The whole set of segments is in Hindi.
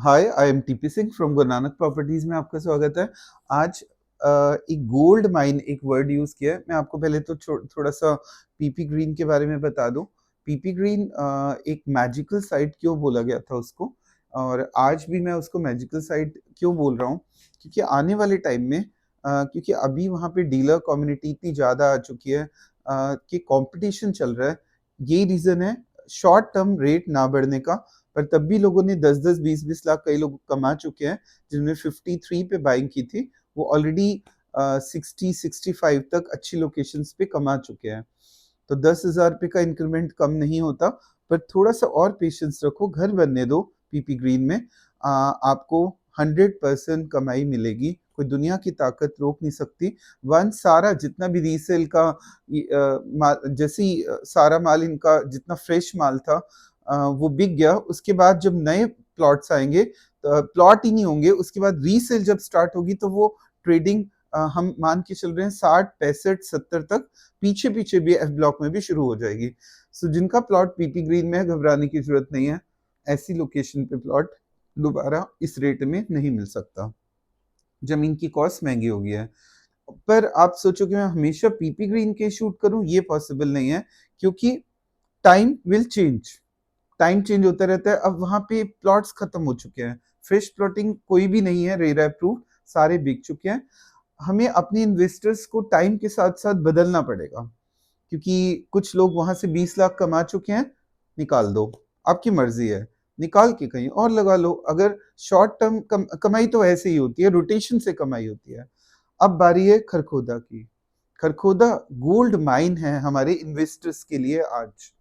Hi, I am TP Singh from Guru Nanak properties में आपका स्वागत है। आज एक गोल्ड माइन एक वर्ड यूज किया है। मैं आपको पहले तो थोड़ा सा पीपी ग्रीन के बारे में बता दूं। पीपी ग्रीन एक मैजिकल साइट क्यों बोला गया था उसको, और आज भी मैं उसको मैजिकल साइट क्यों बोल रहा हूँ, क्योंकि आने वाले टाइम में क्योंकि अभी वहाँ पे डीलर कम्युनिटी इतनी ज़्यादा आ चुकी है कि कंपटीशन चल रहा है। यही रीज़न है शॉर्ट टर्म रेट ना बढ़ने का, पर तब भी लोगों ने 10-10, 20-20 लाख कई लोग कमा चुके हैं। जिन्होंने 53 पे बाइंग की थी, वो ऑलरेडी 60-65 तक अच्छी लोकेशंस पे कमा चुके हैं। तो 10,000 रुपये का इंक्रीमेंट कम नहीं होता, पर थोड़ा सा और पेशेंस रखो, घर बनने दो। पीपी ग्रीन में आपको 100% कमाई मिलेगी, कोई दुनिया की ताकत रोक नहीं सकती। वन सारा जितना भी रीसेल का जैसे ही सारा माल इनका जितना फ्रेश माल था वो बिक गया। उसके बाद जब नए प्लॉट्स आएंगे, प्लॉट ही नहीं होंगे, उसके बाद रीसेल जब स्टार्ट होगी तो वो ट्रेडिंग हम मान के चल रहे हैं 60, 65, 70 तक पीछे पीछे भी एफ ब्लॉक में भी शुरू हो जाएगी। सो जिनका प्लॉट पीपी ग्रीन में है, घबराने की जरूरत नहीं है। ऐसी लोकेशन पे प्लॉट दोबारा इस रेट में नहीं मिल सकता। जमीन की कॉस्ट महंगी हो गई है। पर आप सोचो कि मैं हमेशा पीपी ग्रीन के शूट करूं, ये पॉसिबल नहीं है, क्योंकि time will change. Time change होता रहता है। अब वहां पे प्लॉट्स खत्म हो चुके हैं, फ्रेश प्लॉटिंग कोई भी नहीं है, रेरा अप्रूव सारे बिक चुके हैं। हमें अपने इन्वेस्टर्स को टाइम के साथ साथ बदलना पड़ेगा, क्योंकि कुछ लोग वहां से 20 लाख कमा चुके हैं। निकाल दो, आपकी मर्जी है, निकाल के कहीं और लगा लो। अगर शॉर्ट टर्म कमाई तो ऐसे ही होती है, रोटेशन से कमाई होती है। अब बारी है खरखोदा की। खरखोदा गोल्ड माइन है हमारे इन्वेस्टर्स के लिए आज।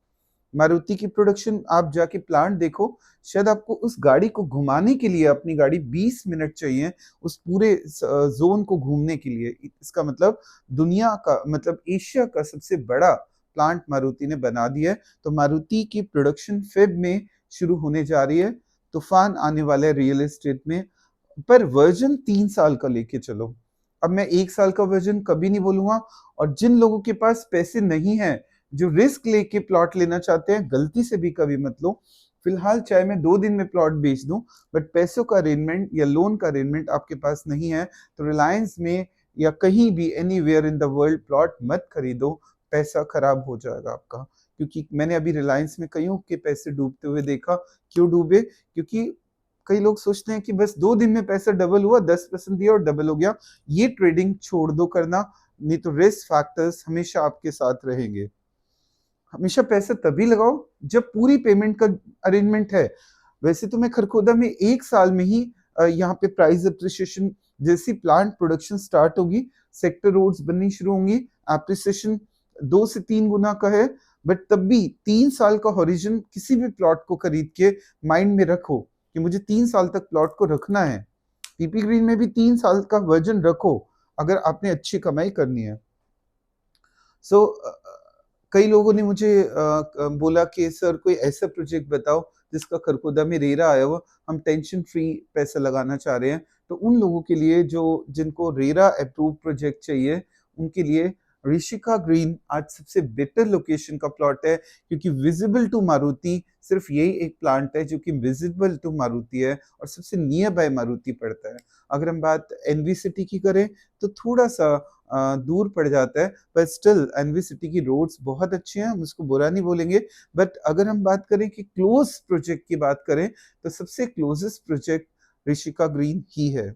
मारुति की प्रोडक्शन आप जाके प्लांट देखो, शायद आपको उस गाड़ी को घुमाने के लिए अपनी गाड़ी 20 मिनट चाहिए उस पूरे जोन को घूमने के लिए। इसका मतलब दुनिया का, मतलब एशिया का सबसे बड़ा प्लांट मारुति ने बना दिया है। तो मारुति की प्रोडक्शन फेब में शुरू होने जा रही है। तूफान आने वाला है रियल एस्टेट में, पर वर्जन 3 साल का लेके चलो। अब मैं 1 साल का वर्जन कभी नहीं बोलूंगा। और जिन लोगों के पास पैसे नहीं है, जो रिस्क लेके प्लॉट लेना चाहते हैं, गलती से भी कभी मत लो। फिलहाल चाहे मैं 2 दिन में प्लॉट बेच दूं, बट पैसों का अरेंजमेंट या लोन का अरेंजमेंट आपके पास नहीं है, तो रिलायंस में या कहीं भी anywhere in the world plot मत खरीदो। पैसा खराब हो जाएगा आपका। क्योंकि मैंने अभी रिलायंस में कईयों के पैसे डूबते हुए देखा। क्यों डूबे? क्योंकि कई लोग सोचते हैं कि बस 2 दिन में पैसा डबल हुआ, 10% दिया और डबल हो गया। ये ट्रेडिंग छोड़ दो करना, नहीं तो रिस्क फैक्टर्स हमेशा आपके साथ रहेंगे। हमेशा पैसा तभी लगाओ जब पूरी पेमेंट का अरेंजमेंट है। वैसे तो मैं खरखोदा में 1 साल में ही यहाँ पे प्राइस अप्रिसिएशन, जैसी प्लांट प्रोडक्शन स्टार्ट होगी, सेक्टर रोड्स बननी शुरू होंगी, अप्रिसिएशन 2 से 3 गुना का है। बट तब भी 3 साल का हॉरिजन किसी भी प्लॉट को खरीद के माइंड में रखो कि मुझे 3 साल तक प्लॉट को रखना है। पीपी ग्रीन में भी 3 साल का वर्जन रखो अगर आपने अच्छी कमाई करनी है। सो कई लोगों ने मुझे बोला कि सर कोई ऐसा प्रोजेक्ट बताओ जिसका खरखोदा में रेरा आया हो, हम टेंशन फ्री पैसा लगाना चाह रहे हैं। तो उन लोगों के लिए जो जिनको रेरा अप्रूव प्रोजेक्ट चाहिए, उनके लिए ऋषिका ग्रीन आज सबसे बेटर लोकेशन का प्लॉट है, क्योंकि विजिबल टू मारुति सिर्फ यही एक प्लांट है जो कि विजिबल टू मारुति है और सबसे नियर बाय मारुति पड़ता है। अगर हम बात एनवी सिटी की करें तो थोड़ा सा दूर पड़ जाता है, पर स्टिल एनवी सिटी की रोड्स बहुत अच्छी हैं, हम उसको बुरा नहीं बोलेंगे। बट अगर हम बात करें कि क्लोज प्रोजेक्ट की बात करें, तो सबसे क्लोजेस्ट प्रोजेक्ट ऋषिका ग्रीन ही है।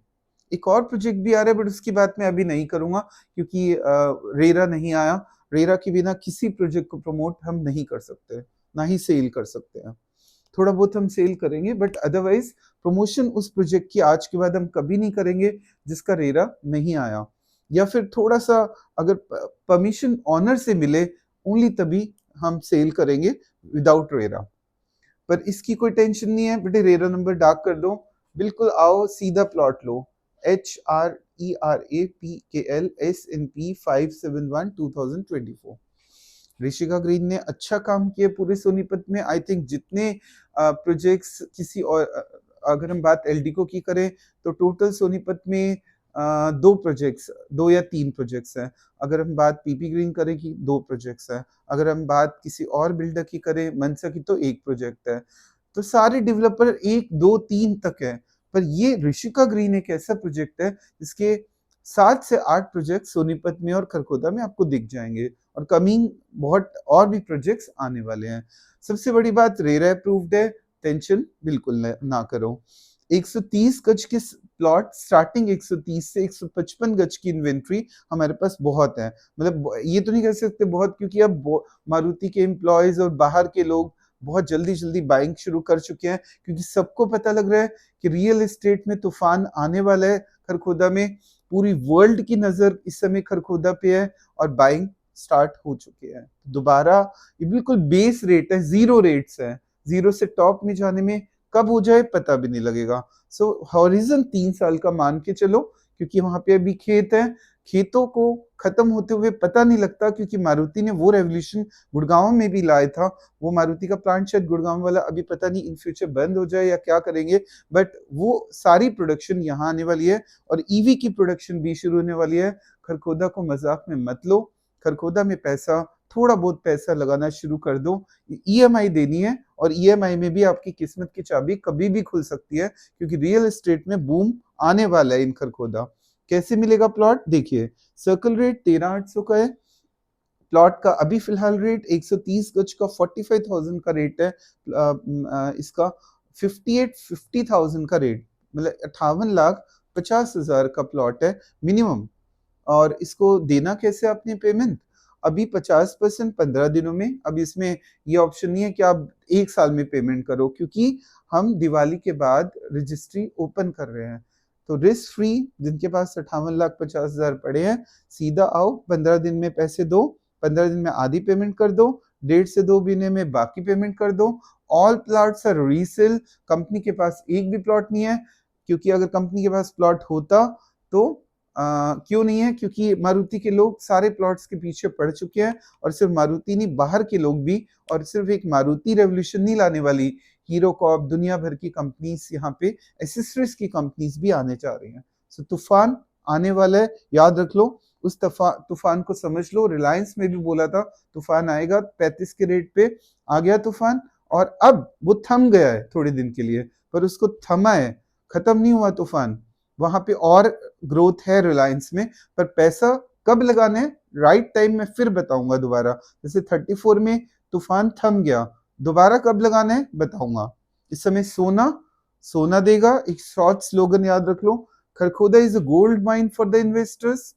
एक और प्रोजेक्ट भी आ रहा है, बट उसकी बात मैं अभी नहीं करूंगा, क्योंकि रेरा नहीं आया। रेरा के बिना किसी प्रोजेक्ट को प्रमोट हम नहीं कर सकते, ना ही सेल कर सकते हैं। थोड़ा बहुत हम सेल करेंगे, बट अदरवाइज प्रमोशन उस प्रोजेक्ट की आज के बाद हम कभी नहीं करेंगे जिसका रेरा नहीं आया। या फिर थोड़ा सा अगर परमिशन ऑनर से मिले, ओनली तभी हम सेल करेंगे विदाउट रेरा। पर इसकी कोई टेंशन नहीं है बेटे, रेरा नंबर डाक कर दो, बिल्कुल आओ सीधा प्लॉट लो। HRERAPKL SNP 571 2024। ऋषिका ग्रीन ने अच्छा काम किया पूरे सोनीपत में। आई थिंक जितने प्रोजेक्ट्स किसी और अगर हम बात एलडीको की करें, तो टोटल सोनीपत में 2 प्रोजेक्ट्स, 2 या 3 प्रोजेक्ट्स हैं। अगर हम बात पीपी ग्रीन करें कि 2 प्रोजेक्ट्स हैं। अगर हम बात किसी और बिल्डर की करें, मनसा की, तो 1 प्रोजेक्ट है। तो सारे डेवलपर 1, 2, 3 तक है, पर ये ऋषिका ग्रीन एक ऐसा प्रोजेक्ट है जिसके 7 से 8 प्रोजेक्ट सोनीपत में और खरखोदा में आपको दिख जाएंगे, और कमिंग बहुत और भी प्रोजेक्ट्स आने वाले हैं। सबसे बड़ी बात रेरा अप्रूव्ड है, टेंशन बिल्कुल ना करो। 130 गज के प्लॉट स्टार्टिंग 130 से 155 गज की इन्वेंट्री हमारे पास बहुत है। मतलब ये तो नहीं कह सकते बहुत, क्योंकि अब मारुति के एम्प्लॉयज और बाहर के लोग बहुत जल्दी जल्दी बाइंग शुरू कर चुके हैं, क्योंकि सबको पता लग रहा है कि रियल एस्टेट में तूफान आने वाला है खरखोदा में। पूरी वर्ल्ड की नजर इस समय खरखोदा पे है और बाइंग स्टार्ट हो चुके हैं दोबारा। ये बिल्कुल बेस रेट है, जीरो रेट्स है, जीरो से टॉप में जाने में कब हो जाए पता भी नहीं लगेगा। सो हॉरिजन 3 साल का मान के चलो, क्योंकि वहां पे अभी खेत है, खेतों को खत्म होते हुए पता नहीं लगता, क्योंकि मारुति ने वो रेवोल्यूशन गुड़गांव में भी लाया था। वो मारुति का प्लांट शायद गुड़गांव वाला अभी पता नहीं इन फ्यूचर बंद हो जाए या क्या करेंगे, बट वो सारी प्रोडक्शन यहाँ आने वाली है और ईवी की प्रोडक्शन भी शुरू होने वाली है। खरखोदा को मजाक में मत लो, खरखोदा में पैसा, थोड़ा बहुत पैसा लगाना शुरू कर दो। ईएमआई देनी है, और ईएमआई में भी आपकी किस्मत की चाबी कभी भी खुल सकती है, क्योंकि रियल एस्टेट में बूम आने वाला है इन खरखोदा। कैसे मिलेगा प्लॉट? देखिए, सर्कल रेट 13,800 का है। प्लॉट का अभी फिलहाल रेट 130 गज का 45,000 का रेट है। इसका 50,000 का रेट, मतलब 58,50,000 का प्लॉट है मिनिमम। और इसको देना कैसे आपने पेमेंट? अभी 50% 15 दिनों में। अब इसमें ये ऑप्शन नहीं है कि आप 1 साल में पेमेंट करो, क्योंकि हम दिवाली के बाद रजिस्ट्री ओपन कर रहे हैं। तो रिस्क फ्री, जिनके पास 58,50,000 पड़े हैं, सीधा आओ, 15 दिन में पैसे दो, 15 दिन में आधी पेमेंट कर दो, 1.5 से 2 महीने में बाकी पेमेंट कर दो। All plots are resale. Company के पास एक भी प्लॉट नहीं है, क्योंकि अगर कंपनी के पास प्लॉट होता तो क्यों नहीं है? क्योंकि मारुति के लोग सारे प्लॉट्स के पीछे पड़ चुके हैं, और सिर्फ मारुति नहीं, बाहर के लोग भी। और सिर्फ एक मारुति रेवोल्यूशन नहीं लाने वाली, हीरो कॉप, दुनिया भर की कंपनीज यहाँ पे, एसेसरीज की कंपनीज भी आने जा रही हैं। सो तूफान आने वाला है, याद रख लो। उस तूफान को समझ लो। रिलायंस में भी बोला था तूफान आएगा, 35 के रेट पे आ गया तूफान, और अब वो थम गया है थोड़े दिन के लिए, पर उसको थमा है, खत्म नहीं हुआ तूफान। वहां पे और ग्रोथ है रिलायंस में, पर पैसा कब लगाना है राइट टाइम में फिर बताऊंगा दोबारा। जैसे 34 में तूफान थम गया, दोबारा कब लगाना है बताऊंगा। इस समय सोना, सोना देगा। एक शॉर्ट स्लोगन याद रख लो, Kharkhoda is a gold mine for the investors.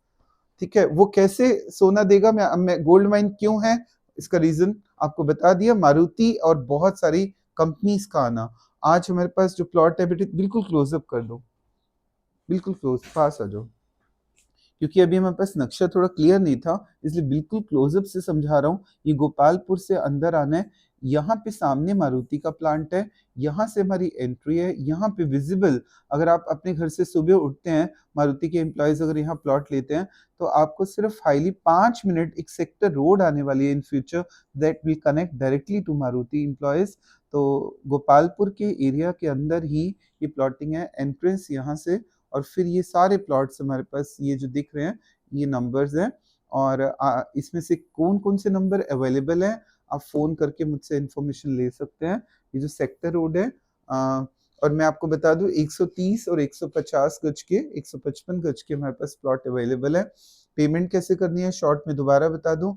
ठीक है, वो कैसे सोना देगा, मैं गोल्ड माइन क्यों है इसका रीजन आपको बता दिया। मारुति और बहुत सारी कंपनीज का आना। आज हमारे पास जो प्लॉट है बेटे, बिल्कुल क्लोजअप कर दो, बिल्कुल क्लोज, पास आ जाओ, क्योंकि अभी हमारे पास नक्शा थोड़ा क्लियर नहीं था, इसलिए बिल्कुल क्लोजअप से समझा रहा हूँ। ये गोपालपुर से अंदर आना है, यहाँ पे सामने मारुति का प्लांट है, यहाँ से हमारी एंट्री है। यहाँ पे विजिबल, अगर आप अपने घर से सुबह उठते हैं, मारुति के एम्प्लॉयज अगर यहाँ प्लॉट लेते हैं, तो आपको सिर्फ हाईली 5 मिनट एक सेक्टर रोड आने वाली है in future, that will connect directly to Maruti employees. तो गोपालपुर के एरिया के अंदर ही ये प्लॉटिंग है, एंट्रेंस यहाँ से, और फिर ये सारे प्लॉट्स हमारे पास ये जो दिख रहे हैं ये नंबर्स हैं। और इसमें से कौन कौन से नंबर अवेलेबल हैं, आप फोन करके मुझसे इंफॉर्मेशन ले सकते हैं। ये जो सेक्टर रोड है, और मैं आपको बता दूं 130 और 150 गज के, 155 गज के हमारे पास प्लॉट अवेलेबल है। पेमेंट कैसे करनी है शॉर्ट में दोबारा बता दूं।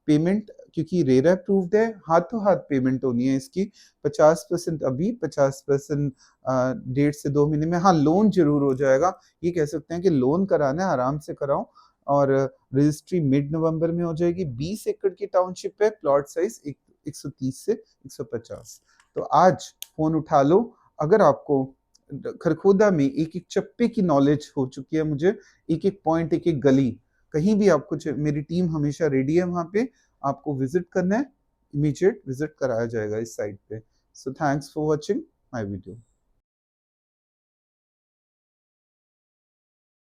पेमेंट, क्योंकि रेरा अप्रूव्ड है, हाथों हाथ पेमेंट होनी है इसकी। 50% अभी, 50% 1.5 से 2 महीने में। हाँ, लोन जरूर हो जाएगा, ये कह सकते हैं कि लोन कराना है आराम से कराओ। और रजिस्ट्री मिड नवंबर में हो जाएगी। 20 एकड़ की टाउनशिप है, प्लॉट साइज 130 से 150। तो आज फोन उठा लो। अगर आपको खरखोदा में एक एक चप्पे की नॉलेज हो चुकी है मुझे, एक एक पॉइंट, एक एक गली, कहीं भी आपको, मेरी टीम हमेशा रेडी है वहां पे। आपको विजिट करना है, इमीडिएट विजिट कराया जाएगा इस साइट पे। So thanks for watching my video.